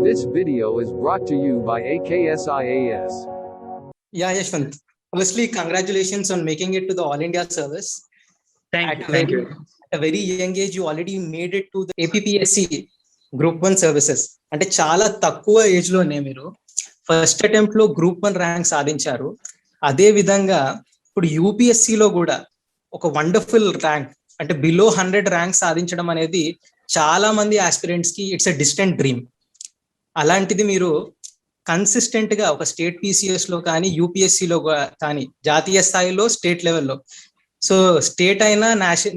This video is brought to you by AKSIAS. Yeah, Yashwant. Firstly, congratulations on making it to the All India service. Thank you. At a very young age, you already made it to the APPSC Group 1 services. అంటే చాలా తక్కువ age లోనే మీరు first attempt లో group 1 rank సాధించారు. అదే విధంగా ఇప్పుడు యూపీఎస్సిలో కూడా ఒక వండర్ఫుల్ ర్యాంక్ అంటే బిలో 100 ర్యాంక్ సాధించడం అనేది చాలా మంది ఆస్పిరెంట్స్ కి ఇట్స్ ఎ డిస్టెంట్ డ్రీమ్. అలాంటిది మీరు కన్సిస్టెంట్ గా ఒక స్టేట్ పీసీఎస్ లో కానీ యూపీఎస్సిలో కానీ జాతీయ స్థాయిలో స్టేట్ లెవెల్లో సో స్టేట్ అయినా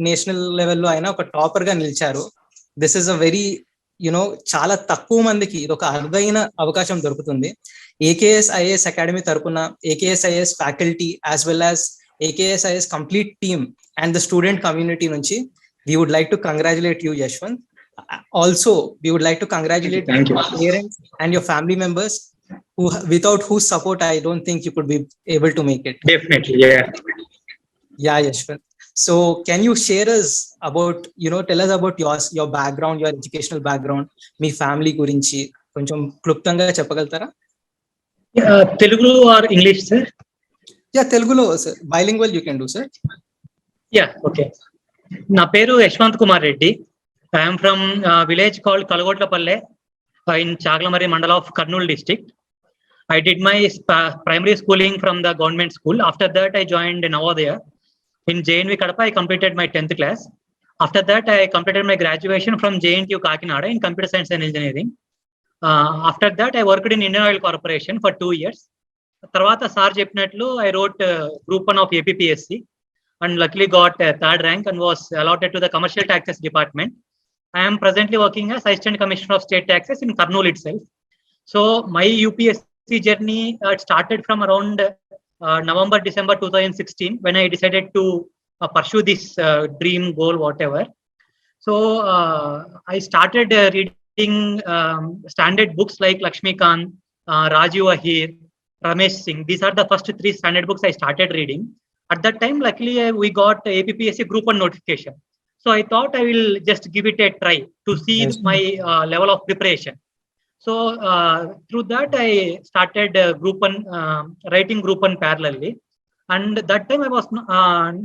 నేషనల్ లెవెల్లో అయినా ఒక టాపర్ గా నిలిచారు. దిస్ ఇస్ అ వెరీ చాలా తక్కువ మందికి ఇది ఒక అరుదైన అవకాశం దొరుకుతుంది. ఏకేఎస్ ఐఏఎస్ అకాడమీ తరపున AKS IAS faculty as well as AKS IAS complete team and the student community నుంచి we would like to congratulate you, Yashwant. Also, we would like to congratulate your parents and your family members who, without whose support, I don't think you could be able to make it. Definitely, yeah. Yeah, Yashwant. So, can you share us about, tell us about your background, your educational background, me family గురించి కొంచెం క్లుప్తంగా చెప్పగలుగుతారా? Telugu or English, sir? Yeah, Telugulo, sir. Bilingual you can do, sir. Yeah, okay. నా పేరు Yashwanth Kumar Reddy. I'm from village called Kalagotlapalle in Chagalamarri mandal of Kurnool district. I did my primary schooling from the government school. After that, I joined Navodaya in JNV Kadapa. I completed my 10th class. After that, I completed my graduation from JNTU Kakinada in computer science and engineering. After that, I worked in Indian Oil Corporation for 2 years. Tarvata sir cheppinatlu I wrote group 1 of APPSC and luckily got third rank and was allotted to the commercial taxes department. I am presently working as assistant commissioner of state taxes in Kurnool itself. So my UPSC journey started from around November, December 2016 when I decided to pursue this dream goal, whatever. So I started reading standard books like Lakshmikant, Rajiv Ahir, Ramesh Singh. These are the first 3 standard books I started reading. At that time, luckily, we got APPSC Group 1 notification. So I thought I will just give it a try to see my level of preparation. So through that, I started Group 1, writing Group 1 parallelly. And that time I was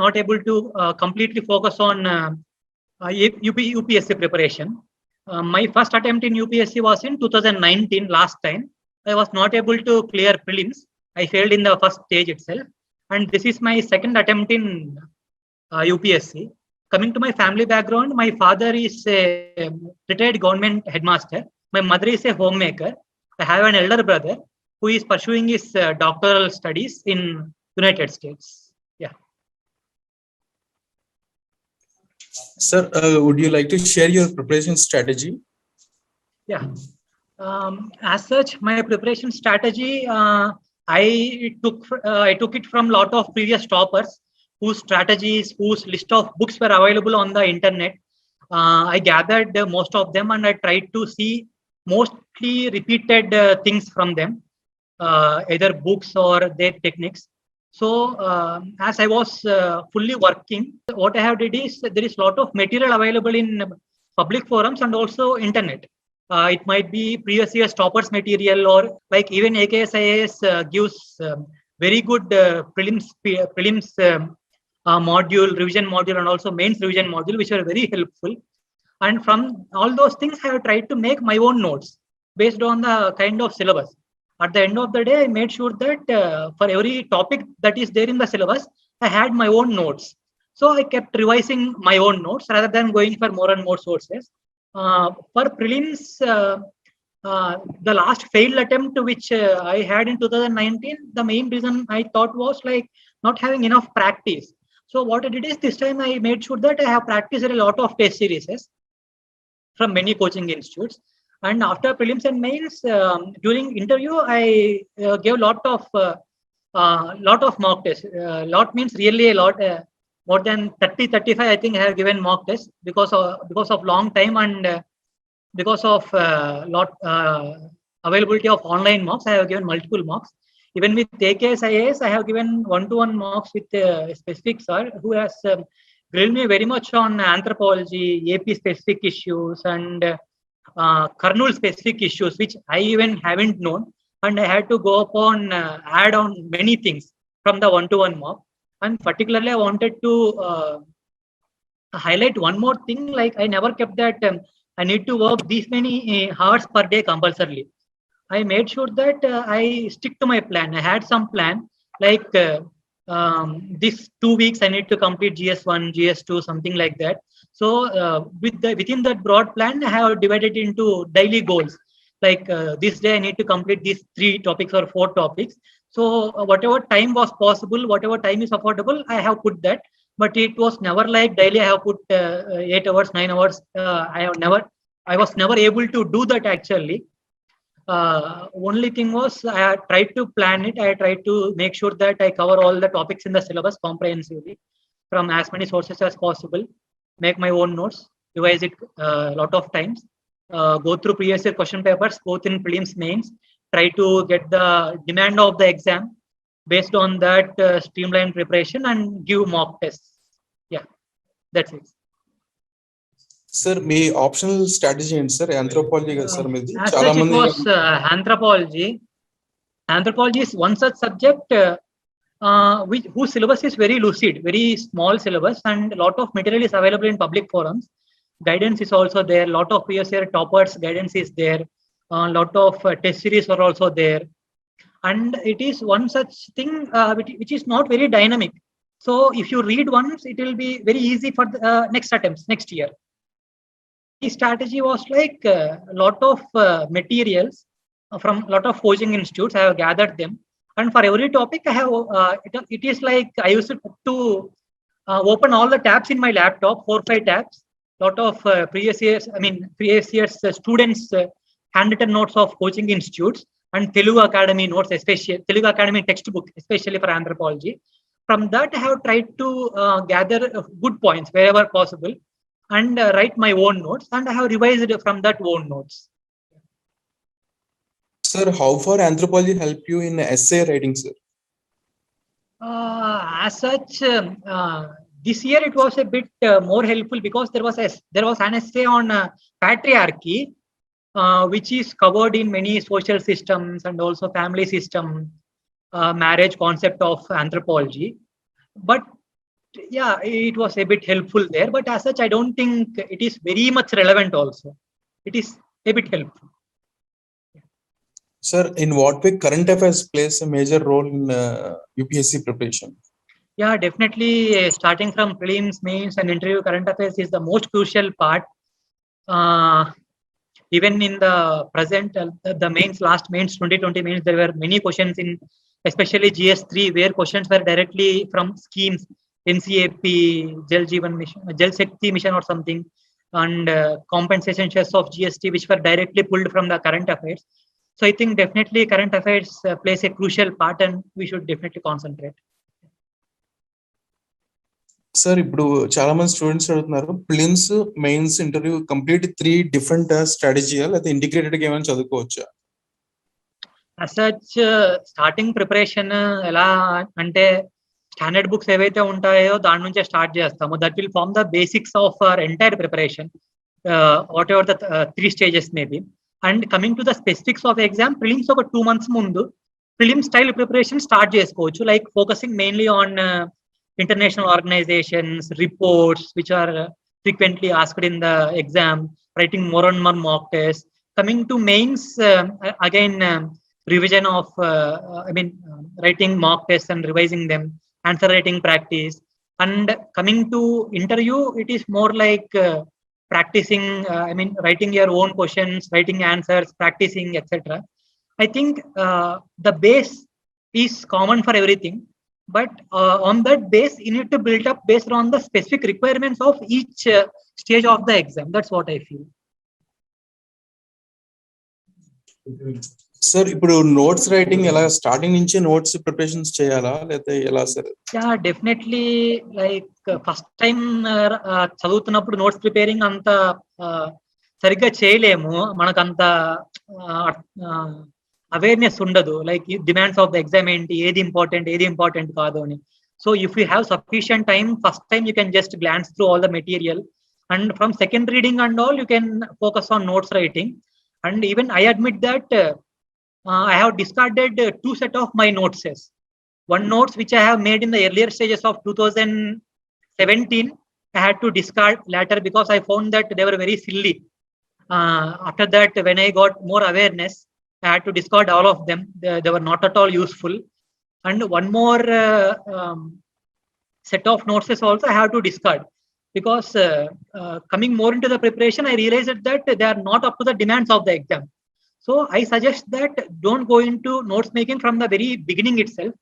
not able to completely focus on UPSC preparation. My first attempt in UPSC was in 2019, last time. I was not able to clear prelims. I failed in the first stage itself. And this is my second attempt in UPSC. Coming to my family background, my father is a retired government headmaster. My mother is a homemaker. I have an elder brother who is pursuing his doctoral studies in United States. Yeah. Sir, would you like to share your preparation strategy? Yeah. As such, my preparation strategy, I took it from lot of previous toppers whose strategies, whose list of books were available on the internet. I gathered most of them and I tried to see mostly repeated things from them, either books or their techniques. So as I was fully working, what I have did is there is lot of material available in public forums and also internet. It might be previous year's toppers material or like even AKSIAS gives very good prelims module, revision module and also mains revision module which are very helpful. And from all those things I have tried to make my own notes based on the kind of syllabus. At the end of the day, I made sure that for every topic that is there in the syllabus, I had my own notes. So I kept revising my own notes rather than going for more and more sources. For prelims, the last failed attempt which I had in 2019, the main reason I thought was like not having enough practice. So what I did is this time I made sure that I have practiced a lot of test series from many coaching institutes. And after prelims and mains, during interview, I gave lot of mock tests. Lot means really a lot. More than 30-35 I think I have given mock tests because of long time and because of availability of online mocks. I have given multiple mocks. Even with AKSIAS, I have given 1-to-1 mocks with a specific sir who has grilled me very much on anthropology, AP specific issues and kernel specific issues which I even haven't known, and I had to go upon add on many things from the one-to-one mock. And particularly I wanted to highlight one more thing, like I never kept that I need to work these many hours per day compulsorily. I made sure that I stick to my plan. I had some plan, like this 2 weeks I need to complete GS1, GS2, something like that. So within that broad plan, I have divided into daily goals. Like this day I need to complete these 3 topics or 4 topics. So whatever time was possible, whatever time is affordable, I have put that. But it was never like daily I have put 8 hours, 9 hours. I was never able to do that actually. Only thing was I tried to plan it. I tried to make sure that I cover all the topics in the syllabus comprehensively from as many sources as possible, make my own notes, revise it a lot of times, go through previous year question papers both in prelims, mains, try to get the demand of the exam based on that streamlined preparation and give mock tests. Yeah, that's it. Sir, me optional strategy ఏంటి sir? Anthropology కదా sir మీది? As చాలా such, it మంది was anthropology. Anthropology is one such subject whose syllabus is very lucid, very small syllabus, and a lot of material is available in public forums. Guidance is also there. A lot of previous year toppers guidance is there. A lot of test series are also there, and it is one such thing which is not very dynamic. So if you read once, it will be very easy for the next attempts next year. The strategy was like a lot of materials from a lot of coaching institutes. I have gathered them, and for every topic I have it is like I used to open all the tabs in my laptop, 4-5 tabs. Lot of previous years students handwritten notes of coaching institutes and Telugu Academy notes, especially Telugu Academy textbook, especially for anthropology. From that I have tried to gather good points wherever possible and write my own notes, and I have revised from that own notes. Sir, how far anthropology help you in essay writing, sir? As such, this year it was a bit more helpful because there was an essay on patriarchy, which is covered in many social systems and also family system, marriage concept of anthropology. But yeah, it was a bit helpful there. But as such, I don't think it is very much relevant also. It is a bit helpful. Sir, in what way current affairs plays a major role in UPSC preparation? Yeah, definitely. Starting from prelims, mains, and interview, current affairs is the most crucial part. Even in the present, the mains, last mains, 2020 mains, there were many questions in, especially GS3, where questions were directly from schemes, NCAP, Jal Jeevan Mission, Jal Shakti Mission or something, and compensation shares of GST, which were directly pulled from the current affairs. So I think definitely current affairs plays a crucial part, and we should definitely concentrate. Sir, ఇప్పుడు చాలా మంది students అడుగుతున్నారు, prelims, mains, interview complete 3 different strategy లేదా integrated గా ఏమైనా చదువుకోవచ్చా? As such, starting preparation ఎలా అంటే standard books ఏవైతే ఉంటాయో దాని నుంచే స్టార్ట్ చేస్తాము. That will form the basics of our entire preparation, whatever the 3 stages may be. And coming to the specifics of exam, prelims ఒక 2 months ముందు prelim style preparation start చేసుకోవచ్చు, like focusing mainly on international organizations, reports which are frequently asked in the exam, writing more and more mock tests. Coming to mains, again revision of writing mock tests and revising them, answer writing practice. And coming to interview, it is more like practicing, writing your own questions, writing answers, practicing, etc. I think the base is common for everything, but on that base you need to build up based on the specific requirements of each stage of the exam. That's what I feel. Sir, ఇప్పుడు notes writing ఎలా starting నుంచి notes preparations చేయాలా లేదా ఎలా sir? Yeah, definitely. Like first time చదువుతున్నప్పుడు notes preparing అంత సరిగ్గా చేయలేము, మనకంత అవేర్నెస్ ఉండదు, like demands of the exam ఏంటి, ఏది ఇంపార్టెంట్ కాదు అని. So if you have sufficient time, first time you can just glance through all the material, And from second reading and all, you can focus on notes writing. And even I admit that I have discarded two set of my notes. One notes which I have made in the earlier stages of 2017, I had to discard later because I found that they were very silly. After that, when I got more awareness, I had to discard all of them. They were not at all useful. And one more set of notes is also I have to discard because coming more into the preparation, I realized that they are not up to the demands of the exam. So I suggest that don't go into notes making from the very beginning itself.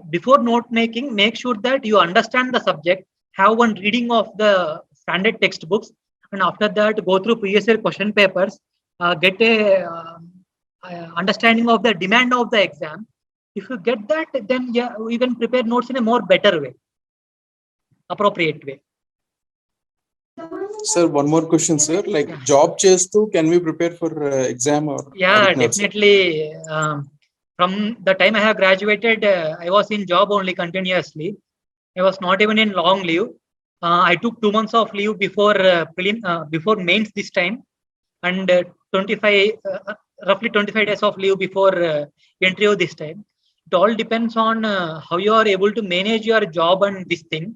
Before note making, make sure that you understand the subject, have one reading of the standard textbooks, and after that go through previous year question papers, get a understanding of the demand of the exam. If you get that, then yeah, you can prepare notes in a more better way, appropriate way. Sir, one more question, sir. Like job chestu, can we prepare for exam or? Yeah, definitely. From the time I have graduated, I was in job only continuously. I was not even in long leave. I took 2 months of leave before before mains this time, and 25 roughly 25 days of leave before interview this time. It all depends on how you are able to manage your job and this thing.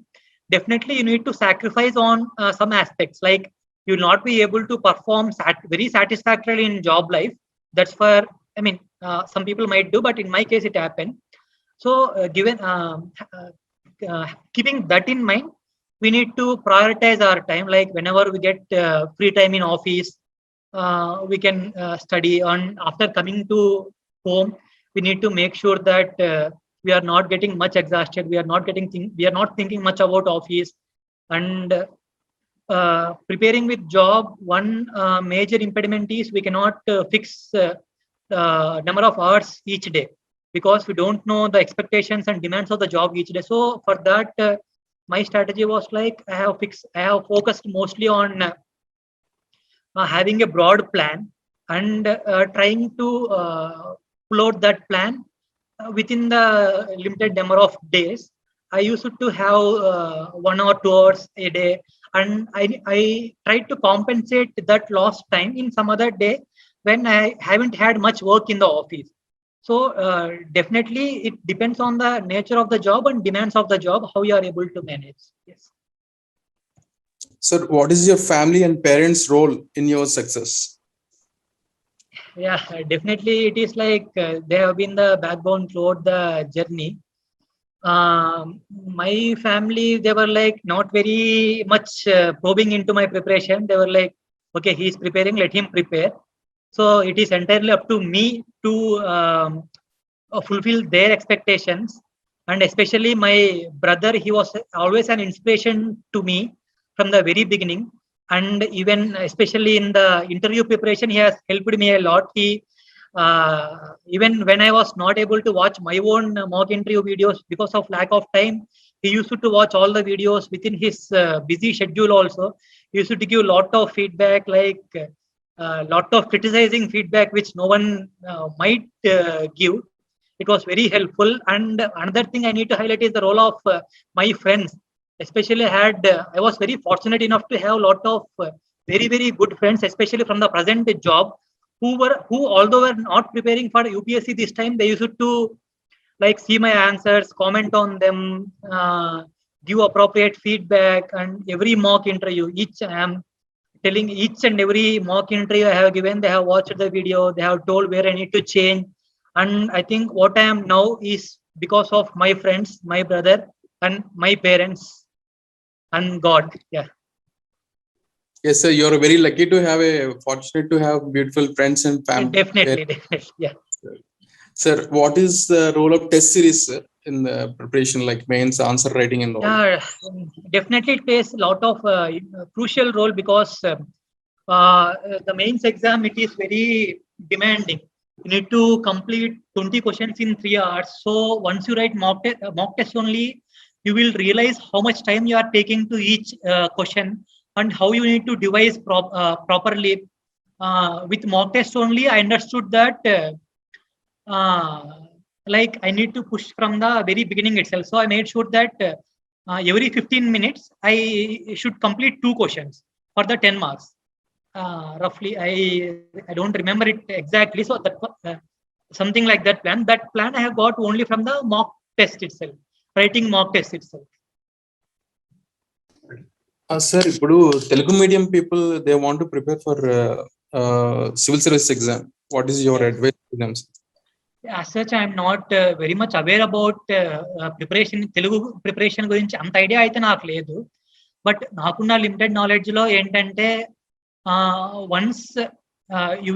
Definitely, you need to sacrifice on some aspects. Like you will not be able to perform very satisfactorily in job life. That's for some people might do, but in my case, it happened. So, given keeping that in mind, we need to prioritize our time. Like whenever we get free time in office, we can study. And after coming to home, we need to make sure that we are not getting much exhausted. We are not thinking much about office, and preparing with job. One major impediment is we cannot fix number of hours each day because we don't know the expectations and demands of the job each day. So for that, my strategy was like I have focused mostly on having a broad plan and trying to pull out that plan within the limited number of days. I used to have 1 or 2 hours a day, and I tried to compensate that lost time in some other day when I haven't had much work in the office. So definitely it depends on the nature of the job and demands of the job, how you are able to manage. Yes. Sir, what is your family and parents' role in your success? Yeah, definitely it is like they have been the backbone throughout the journey. My family, they were like not very much probing into my preparation. They were like, okay, he's preparing, let him prepare. So it is entirely up to me to fulfill their expectations. And especially my brother, he was always an inspiration to me from the very beginning. And even especially in the interview preparation, he has helped me a lot. He even when I was not able to watch my own mock interview videos because of lack of time, he used to watch all the videos within his busy schedule. Also, he used to give a lot of feedback, like lot of criticizing feedback, which no one might give. It was very helpful. And another thing I need to highlight is the role of my friends. Especially I was very fortunate enough to have a lot of very, very good friends, especially from the present job, who although were not preparing for UPSC this time, they used to like see my answers, comment on them, give appropriate feedback. And every mock interview, each and every mock interview I have given, they have watched the video, they have told where I need to change. And I think what I am now is because of my friends, my brother, and my parents, and God. Yeah. Yes, sir. You're very lucky to fortunate to have beautiful friends and family. Definitely. Yeah. Sir, what is the role of test series, sir, in the preparation, like mains, answer writing, and all? Yeah, definitely it plays a lot of crucial role because the mains exam, it is very demanding. You need to complete 20 questions in 3 hours. So once you write mock test only, you will realize how much time you are taking to each question and how you need to devise properly. With mock test only, I understood that like I need to push from the very beginning itself. So I made sure that every 15 minutes I should complete 2 questions for the 10 marks. Roughly, I don't remember it exactly. So that something like that plan. That plan I have got only from the mock test itself, writing mock test itself. Sir, ఇప్పుడు Telugu medium people they want to prepare for civil service exam. What is your advice to them? As such, I am not very much aware about preparation. Telugu preparation గురించి అంత idea అయితే నాకు లేదు. But నాకున్న limited knowledge లో ఏంటంటే once you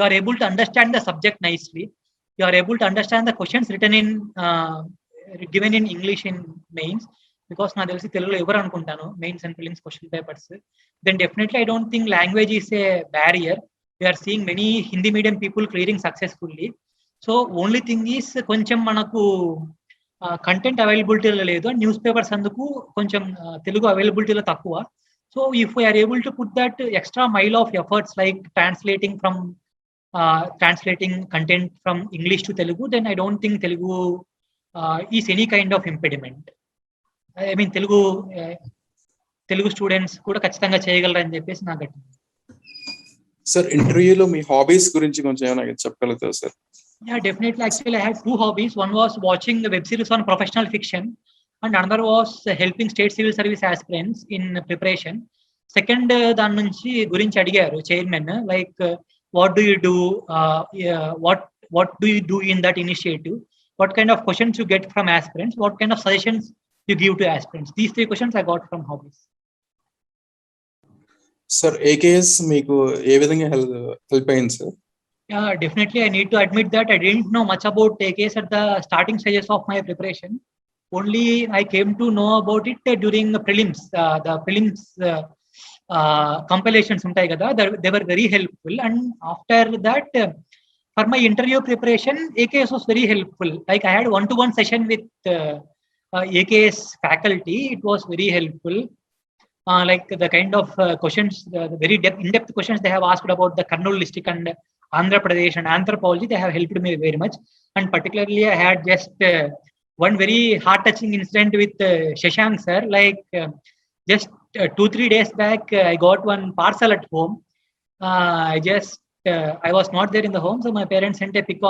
are able to understand the subject nicely, you are able to understand the questions written in given in English in mains, because నాకు తెలిసి తెలుగులో ఎవరు అనుకుంటాను mains and prelims question papers, then definitely I don't think language is a barrier. We are seeing many Hindi medium people clearing successfully. So only thing is కొంచెం మనకు content అవైలబిలిటీలో లేదు, news papers అందుకు కొంచెం తెలుగు అవైలబిలిటీలో తక్కువ. So if we are able to put that extra mile of efforts like translating content from English to Telugu, then I don't think Telugu is any kind of impediment. I mean Telugu students కూడా ఖచ్చితంగా చేయగలరని చెప్పేసి నాకు. Sir, ఇంటర్వ్యూలో మీ హాబీస్ గురించి కొంచెం ఏమైనా చెప్పగలుగుతారు sir? Yeah, definitely. Actually, I had 2 hobbies. One was watching the web series on professional fiction, and another was helping state civil service aspirants in preparation. Second, దాని నుంచి గురించి అడిగారు chairman, like what do you do, what do you do in that initiative, what kind of questions you get from aspirants, what kind of suggestions you give to aspirants. These 3 questions I got from hobbies. Sir, AKS మీకు ఏ విధంగా help అయింది sir? Yeah, definitely. I need to admit that I didn't know much about AKS at the starting stages of my preparation. Only I came to know about it during the prelims. The prelims compilations untai kada, they were very helpful. And after that, for my interview preparation, AKS was very helpful. Like I had one-to-one session with AKS faculty. It was very helpful. Like the kind of questions, the very in-depth questions they have asked about the Kurnool district and Andhra Pradesh and anthropology, they have helped me very much. And particularly, I had just one very heart-touching incident with Shashank sir. Like just 2-3 days back, I got one parcel at home. I was not there in the home, so my parents sent a pic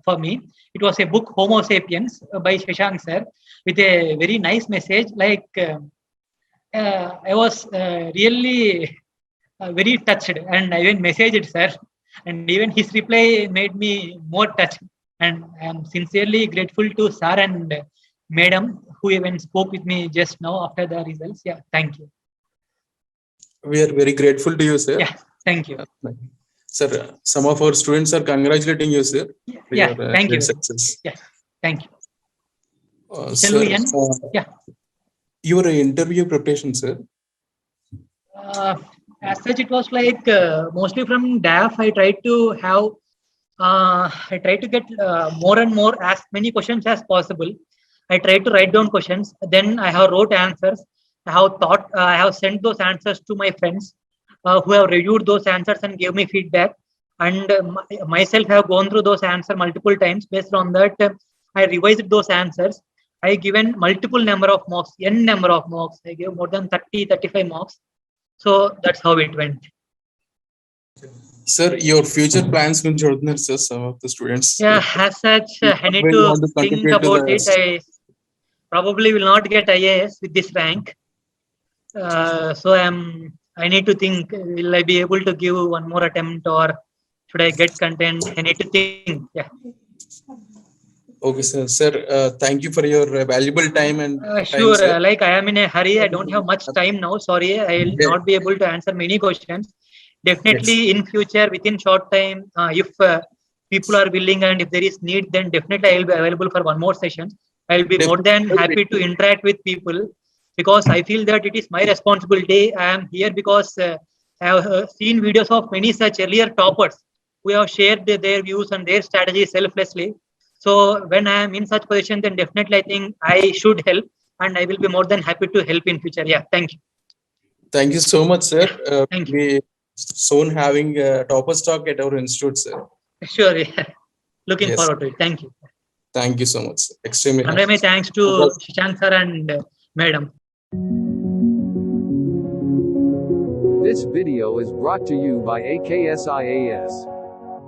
for me. It was a book, Homo Sapiens, by Shashank sir, with a very nice message. Like I was really very touched, and I even messaged it, sir. And even his reply made me more touched. And I am sincerely grateful to sir and madam who even spoke with me just now after the results. Yeah, thank you. We are very grateful to you, sir. Yeah, thank you. Sir, some of our students are congratulating you, sir. Yeah, thank you. Success. Yeah, thank you. Sir, yeah. Your interview preparation, sir? As such, it was like mostly from DAF. I tried to get more and more, as many questions as possible. I tried to write down questions. Then I have wrote answers. I have sent those answers to my friends who have reviewed those answers and gave me feedback. And myself have gone through those answers multiple times. Based on that, I revised those answers. I given multiple number of mocks, n number of mocks. I gave more than 30-35 mocks. So that's how it went. Sir, your future plans gurinchi adugutunnaru sir, some of the students. Yeah, as such, I need to think about it. I probably will not get IAS with this rank. So I need to think, will I be able to give one more attempt, or should I get content? I need to think. Yeah. Okay, sir. Sir, thank you for your valuable time and sure. Time, like I am in a hurry. I don't have much time now. Sorry, I will not be able to answer many questions. Definitely, yes. In future, within short time, if people are willing and if there is need, then definitely I will be available for one more session. I will be more than happy to interact with people, because I feel that it is my responsibility. I am here because I have seen videos of many such earlier toppers who have shared their views and their strategies selflessly. So when I am in such position, then definitely I think I should help, and I will be more than happy to help in future. Yeah, thank you. Thank you so much, sir. Thank you. We soon having toppers talk at our institute, sir. Sure. Yeah. Looking Yes. forward to it. Thank you. Thank you so much. Extremely. And my thanks to Shashank sir and Madam. This video is brought to you by AKSIAS.